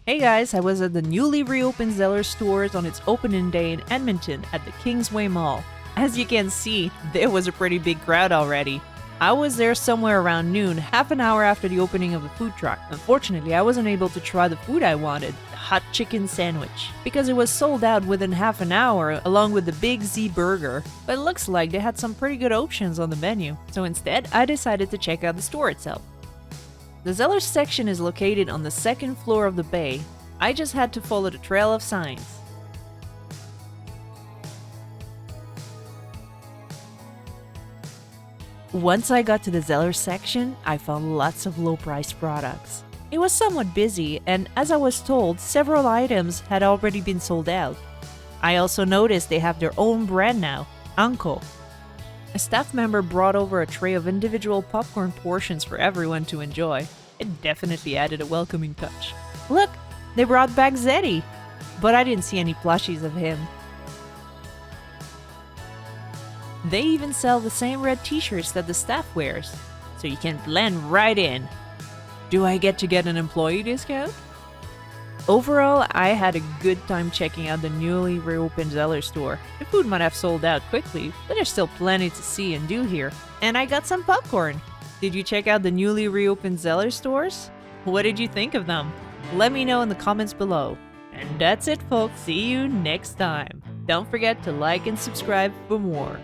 Hey guys, I was at the newly reopened Zellers stores on its opening day in Edmonton at the Kingsway Mall. As you can see, there was a pretty big crowd already. I was there somewhere around noon, half an hour after the opening of the food truck. Unfortunately, I wasn't able to try the food I wanted, the hot chicken sandwich, because it was sold out within half an hour along with the Big Z burger. But it looks like they had some pretty good options on the menu, so instead I decided to check out the store itself. The Zellers section is located on the second floor of the bay. I just had to follow the trail of signs. Once I got to the Zellers section, I found lots of low-priced products. It was somewhat busy, and as I was told, several items had already been sold out. I also noticed they have their own brand now, Anko. A staff member brought over a tray of individual popcorn portions for everyone to enjoy. It definitely added a welcoming touch. Look, they brought back Zeddy, but I didn't see any plushies of him. They even sell the same red t-shirts that the staff wears, so you can blend right in. Do I get to get an employee discount? Overall, I had a good time checking out the newly reopened Zellers store. The food might have sold out quickly, but there's still plenty to see and do here. And I got some popcorn. Did you check out the newly reopened Zellers stores? What did you think of them? Let me know in the comments below. And that's it, folks. See you next time. Don't forget to like and subscribe for more.